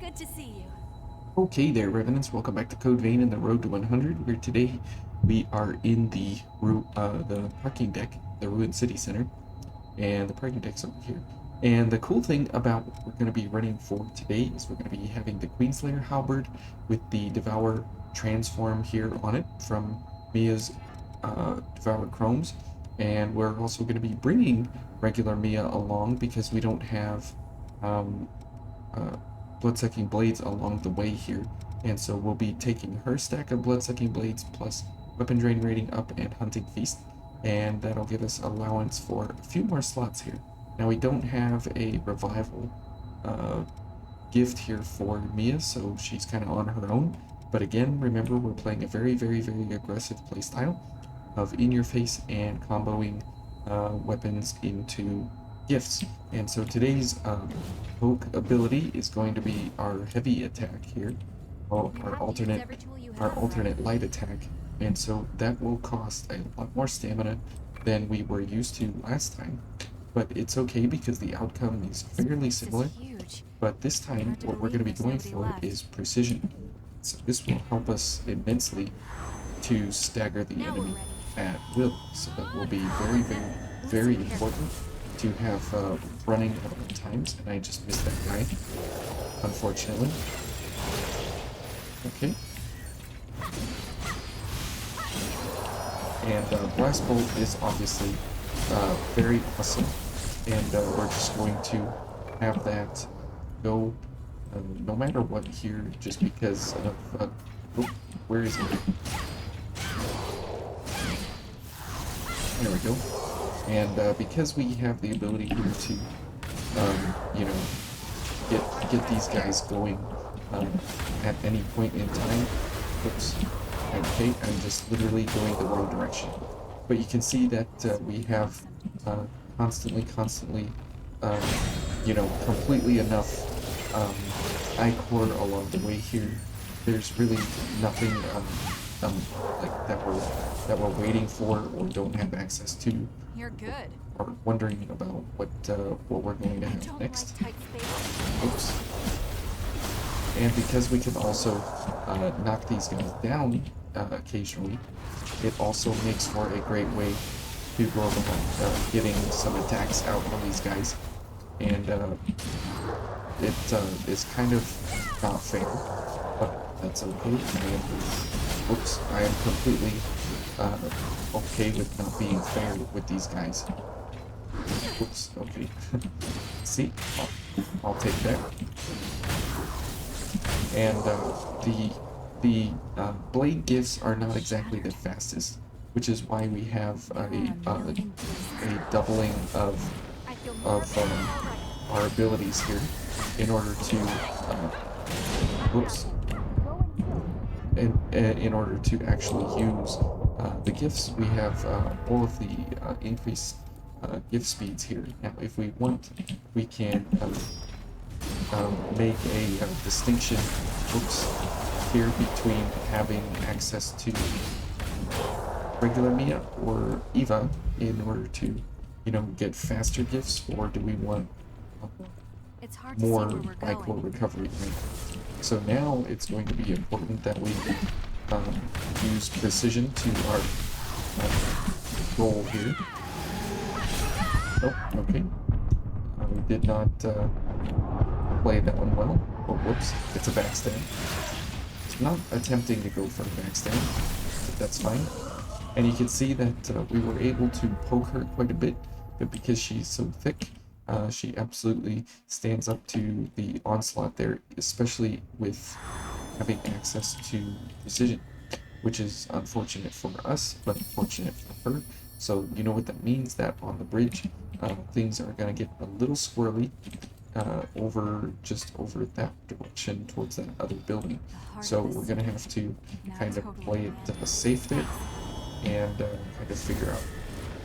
Good to see you. Okay there, Revenants. Welcome back to Code Vein and the Road to 100, where today we are in the parking deck, the Ruined City Center, and the parking deck's over here. And the cool thing about what we're going to be running for today is we're going to be having the Queenslayer Halberd with the Devour transform here on it from Mia's Devour Chromes. And we're also going to be bringing regular Mia along because we don't have um, uh, blood-sucking blades along the way here. And so we'll be taking her stack of blood-sucking blades plus weapon drain rating up and hunting feast, and that'll give us allowance for a few more slots here. Now we don't have a revival uh, gift here for Mia, so she's kind of on her own. But again, remember we're playing a very, very, very aggressive playstyle of in your face and comboing weapons into gifts. And so today's poke ability is going to be our heavy attack here, our alternate light attack, and so that will cost a lot more stamina than we were used to last time. But it's okay because the outcome is fairly similar. But this time, what we're going to be going for is precision. So this will help us immensely to stagger the enemy at will. So that will be very, very, very important to have running at all times. And I just missed that guy, unfortunately. Okay. And Blast Bolt is obviously very awesome. And we're just going to have that go no matter what here, just because of... oh, where is he? There we go. And because we have the ability here to, you know, get these guys going at any point in time. Oops. Okay, I'm just literally going the wrong direction. But you can see that we have constantly, you know, completely enough I-cord along the way here. There's really nothing like that we're waiting for or don't have access to. You're good. Or wondering about what we're going to have next. Oops. And because we can also knock these guys down occasionally, it also makes for a great way to go about getting some attacks out on these guys. And it is kind of not fair, but that's okay. I am completely okay with not being fair with these guys. Oops, okay. See, I'll take that. And the blade gifts are not exactly the fastest, which is why we have a doubling of our abilities here in order to in order to actually use the gifts. We have all of the increased gift speeds here. Now, if we want, we can make a distinction here between having access to regular Mia or Eva in order to, you know, get faster gifts, or do we want more I-core recovery? Right? So now it's going to be important that we use precision to our goal here. Oh, okay. We did not play that one well. Oh, whoops. It's a backstab. So not attempting to go for a backstab, but that's fine. And you can see that we were able to poke her quite a bit, but because she's so thick, she absolutely stands up to the onslaught there, especially with having access to precision, which is unfortunate for us, but fortunate for her. So you know what that means, that on the bridge, things are going to get a little squirrely over that direction towards that other building. So we're going to have to kind of play it safe there and kind of figure out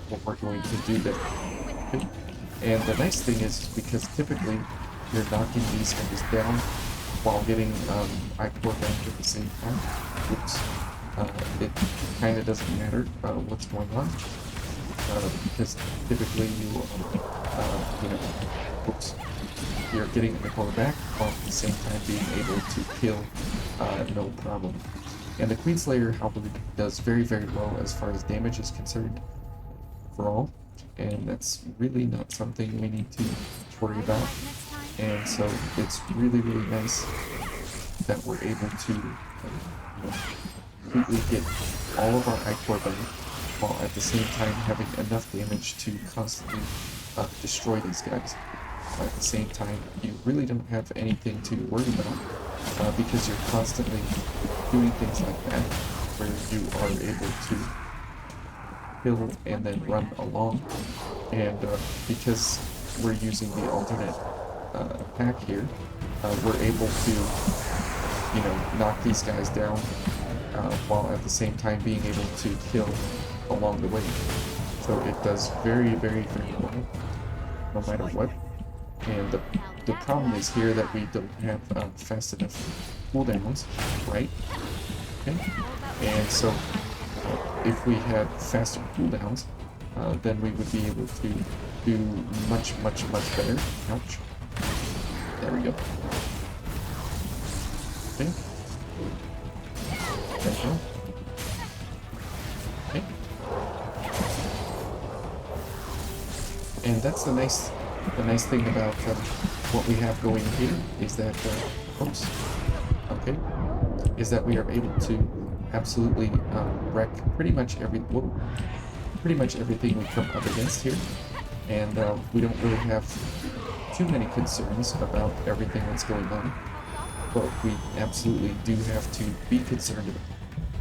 what we're going to do there. Okay. And the nice thing is, because typically you're knocking these guys down while getting I-core back at the same time. Oops. It kind of doesn't matter what's going on, because typically you know, Oops. You're getting the core back while at the same time being able to kill no problem. And the Queenslayer Halberd does very, very well as far as damage is concerned for all, and that's really not something we need to worry about. And so it's really, really nice that we're able to completely get all of our I-Core back while at the same time having enough damage to constantly destroy these guys. At the same time, you really don't have anything to worry about because you're constantly doing things like that, where you are able to kill and then run along. And because we're using the alternate attack here, we're able to, knock these guys down while at the same time being able to kill along the way. So it does very, very, very well, no matter what. And the problem is here that we don't have fast enough cooldowns, right? Okay. And so if we had faster cooldowns, then we would be able to do much, much, much better. Ouch. There we go. Okay. There we go. Okay. And that's the nice thing about what we have going here is that, oops, okay, is that we are able to absolutely wreck pretty much everything we come up against here, and we don't really have too many concerns about everything that's going on, but we absolutely do have to be concerned about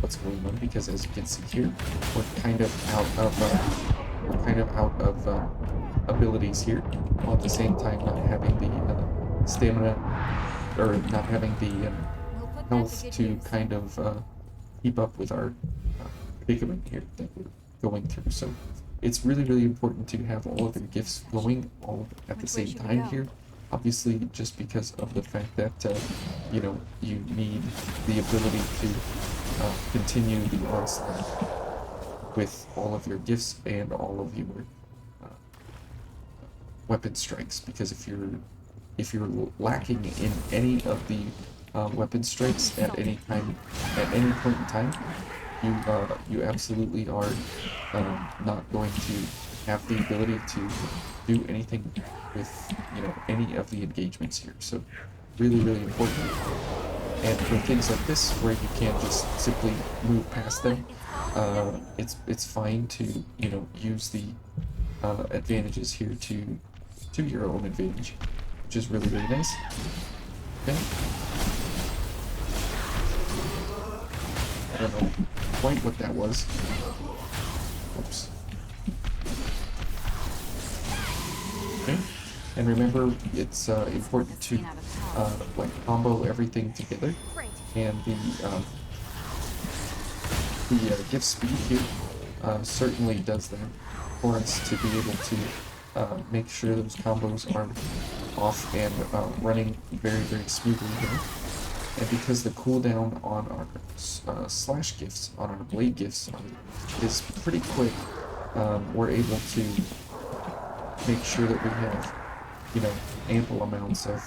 what's going on, because as you can see here, we're kind of out of abilities here, while at the same time not having the stamina, or not having the health to kind of keep up with our predicament here that we're going through. So it's really, really important to have all of your gifts going all at the same time here. Obviously, just because of the fact that you need the ability to continue the onslaught with all of your gifts and all of your weapon strikes, because if you're lacking in any of the weapon strikes at any point in time, you absolutely are not going to have the ability to do anything with any of the engagements here. So really, really important. And for things like this where you can't just simply move past them, it's fine to use the advantages here to your own advantage, which is really, really nice. Okay. I don't know quite what that was. Oops. Okay. And remember, it's important to combo everything together, and the gift speed here certainly does that for us to be able to make sure those combos are off and running very, very smoothly here. And because the cooldown on our slash gifts, on our blade gifts, is pretty quick, we're able to make sure that we have, ample amounts of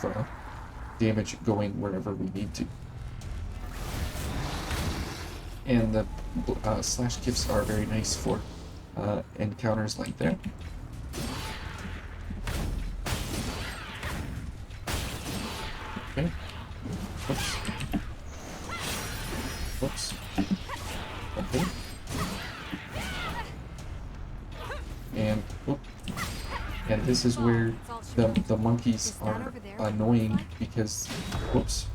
damage going wherever we need to. And the slash gifts are very nice for encounters like that. Okay. Whoops. Whoops. Okay. And whoop. And this is where the monkeys are annoying, because whoops.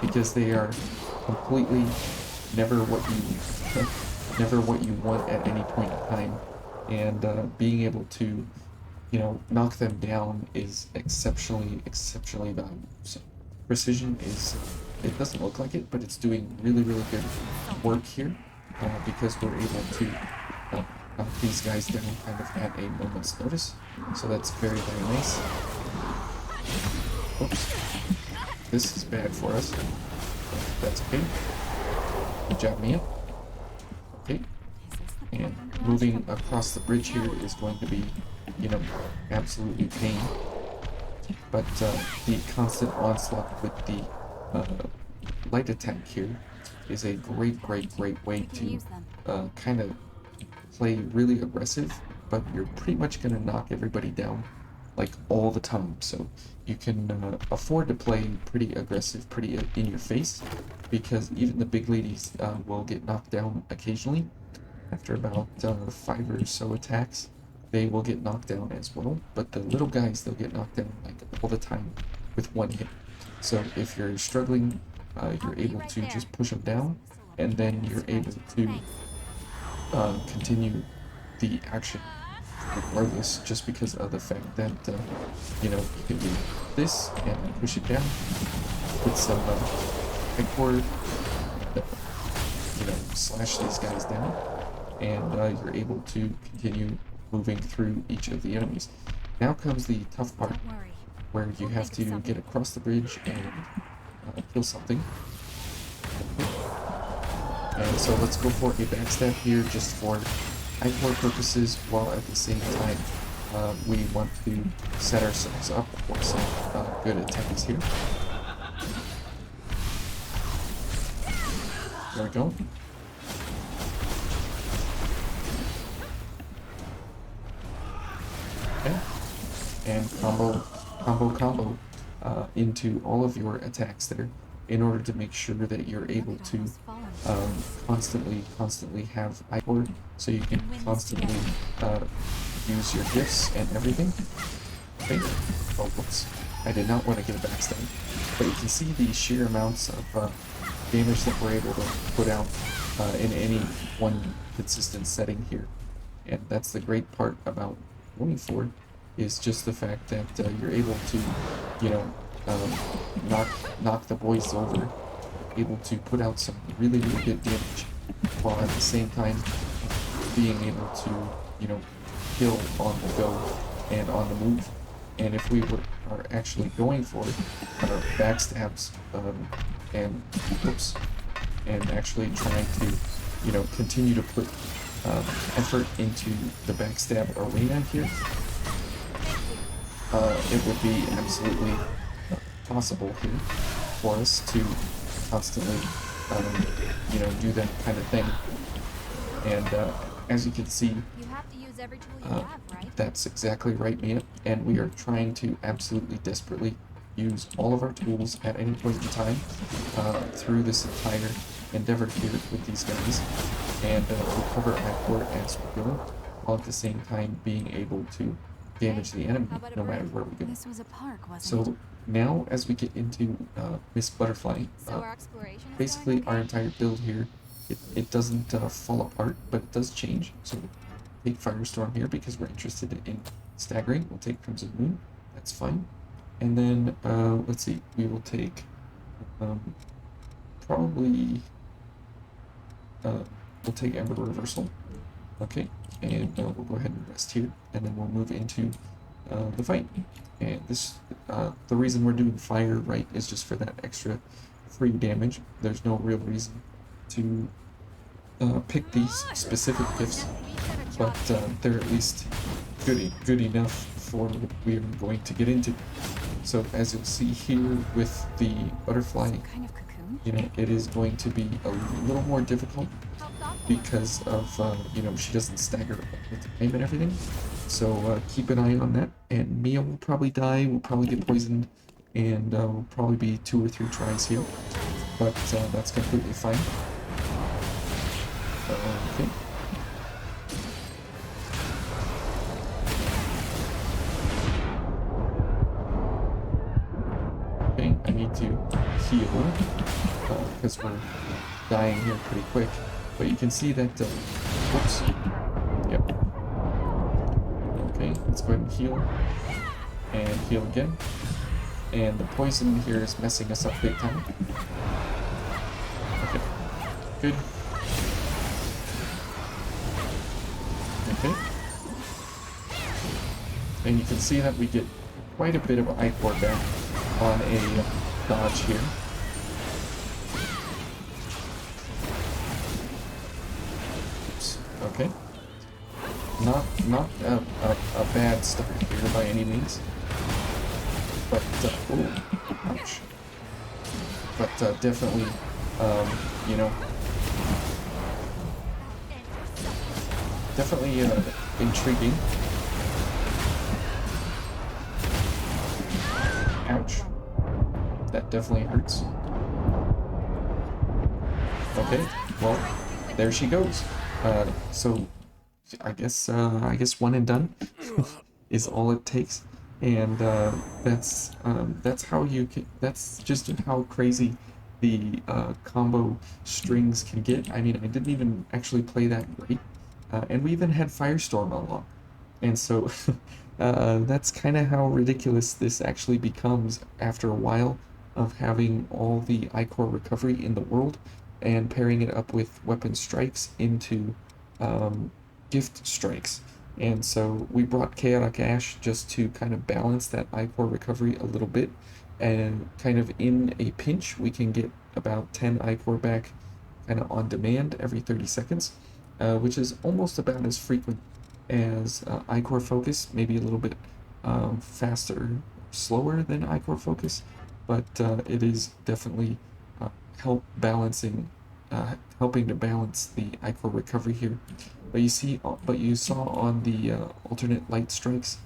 Because they are completely never what you want at any point in time, and being able to knock them down is exceptionally valuable. So precision it doesn't look like it, but it's doing really, really good work here, because we're able to knock these guys down kind of at a moment's notice. So that's very, very nice. Oops. This is bad for us. That's okay. Good job, Mia. Okay. And moving across the bridge here is going to be you know, absolutely pain. But the constant onslaught with the light attack here is a great way to kind of play really aggressive, but you're pretty much going to knock everybody down like all the time. So you can afford to play pretty aggressive, pretty in your face, because even the big ladies will get knocked down occasionally. After about 5 or so attacks, they will get knocked down as well. But the little guys, they'll get knocked down like all the time with one hit. So if you're struggling, you're able to just push them down, and then you're able to continue the action regardless, just because of the fact that you know, you can do this and push it down with some hardcore, you know, slash these guys down, and you're able to continue moving through each of the enemies. Now comes the tough part, where you have to get across the bridge and kill something. And so let's go for a backstab here, just for hardcore purposes, while at the same time we want to set ourselves up for some good attacks here. There we go. Okay. And combo into all of your attacks there, in order to make sure that you're able to constantly have iPort, so you can constantly use your gifts and everything. Okay. Oh, whoops. I did not want to get a backstab. But you can see the sheer amounts of damage that we're able to put out in any one consistent setting here. And that's the great part about going forward, is just the fact that you're able to, you know, knock the boys over, able to put out some really good damage, while at the same time being able to, you know, kill on the go and on the move. And if we are actually going for backstabs and whoops, and actually trying to, you know, continue to put effort into the backstab arena here, it would be absolutely possible here for us to constantly, you know, do that kind of thing. And as you can see, that's exactly right, Mia. And we are trying to absolutely desperately use all of our tools at any point in time through this entire endeavor here with these guys, and recover Iport as we go, while at the same time being able to damage the enemy no matter where we go. This was a park, wasn't So now, as we get into Miss Butterfly, basically our entire build here, it doesn't fall apart, but it does change. So we'll take Firestorm here because we're interested in staggering. We'll take Crimson Moon, that's fine. And then, let's see, we will take probably, we'll take Ember Reversal. Okay, and we'll go ahead and rest here, and then we'll move into the fight. And this, the reason we're doing fire, right, is just for that extra free damage. There's no real reason to pick these specific gifts, but they're at least good enough for what we're going to get into. So as you'll see here with the butterfly, kind of cocoon. you know, it is going to be a little more difficult because of, you know, she doesn't stagger with the time and everything. So keep an eye on that. And Mia will probably die, will probably get poisoned, and will probably be 2 or 3 tries here. But that's completely fine. Okay. Okay, I need to heal because we're dying here pretty quick. But you can see that, whoops, yep. Okay, let's go ahead and heal again. And the poison here is messing us up big time. Okay, good. Okay. And you can see that we get quite a bit of Iport back on a dodge here. Oops. Okay. not a bad start here by any means, but oh, ouch. But definitely, you know, definitely intriguing. Ouch. That definitely hurts. Okay, well, there she goes. So I guess one and done is all it takes, and that's how you can. That's just how crazy the combo strings can get. I mean, I didn't even actually play that great, and we even had Firestorm along, and so that's kind of how ridiculous this actually becomes after a while of having all the iCore recovery in the world and pairing it up with weapon strikes into um, gift strikes. And so we brought Chaotic Ash just to kind of balance that iCore recovery a little bit. And kind of in a pinch, we can get about 10 iCore back kind of on demand every 30 seconds, which is almost about as frequent as iCore Focus, maybe a little bit faster, slower than iCore Focus, but it is definitely help balancing, helping to balance the iCore recovery here. But you saw on the alternate light strikes,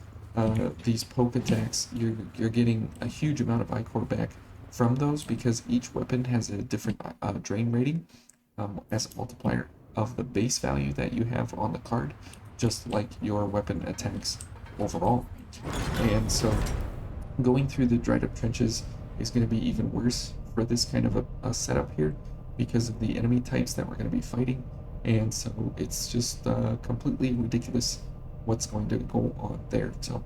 these poke attacks, you're getting a huge amount of iCore back from those because each weapon has a different drain rating as a multiplier of the base value that you have on the card, just like your weapon attacks overall. And so going through the dried up trenches is going to be even worse for this kind of a setup here because of the enemy types that we're going to be fighting. And so it's just completely ridiculous what's going to go on there. So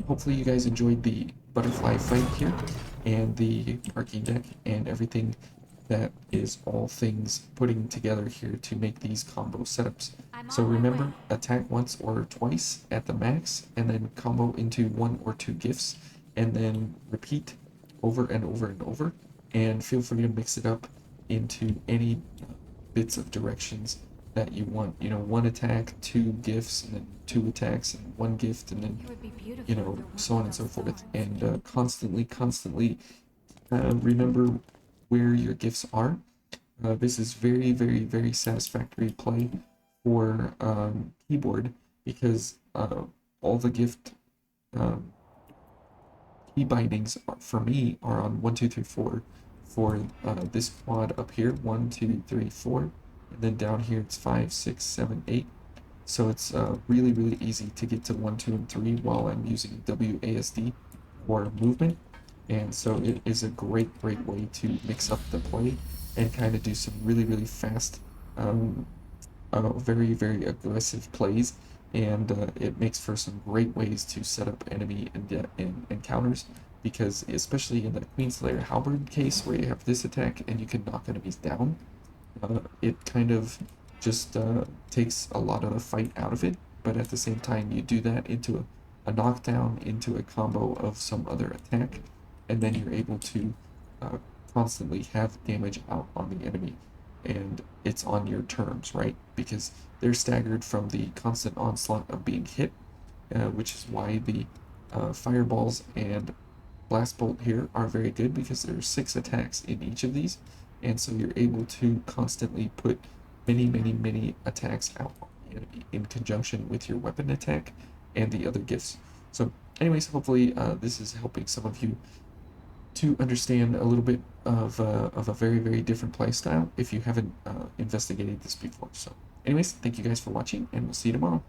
hopefully you guys enjoyed the butterfly fight here and the parking deck and everything that is all things putting together here to make these combo setups. So remember, attack once or twice at the max, and then combo into 1 or 2 gifts, and then repeat over and over and over, and feel free to mix it up into any bits of directions that you want. You know, 1 attack, 2 gifts, and then 2 attacks, and 1 gift, and then, It would be beautiful you if know, there so on and weren't so forth. stars. And constantly remember where your gifts are. This is very satisfactory play for keyboard because all the gift um, key bindings for me are on 1, 2, 3, 4 for this quad up here 1, 2, 3, 4, and then down here it's 5, 6, 7, 8. So it's really easy to get to 1, 2, and 3 while I'm using WASD for movement. And so it is a great way to mix up the play and kind of do some really fast, um, very aggressive plays. And it makes for some great ways to set up enemy and encounters because especially in the Queenslayer Halberd case where you have this attack and you can knock enemies down, it kind of just takes a lot of the fight out of it, but at the same time you do that into a knockdown into a combo of some other attack, and then you're able to uh, constantly have damage out on the enemy, and it's on your terms, right? Because they're staggered from the constant onslaught of being hit, which is why the fireballs and blast bolt here are very good because there's 6 attacks in each of these, and so you're able to constantly put many attacks out on the enemy in conjunction with your weapon attack and the other gifts. So anyways, hopefully this is helping some of you to understand a little bit of a very different play style if you haven't investigated this before. So anyways, thank you guys for watching, and we'll see you tomorrow.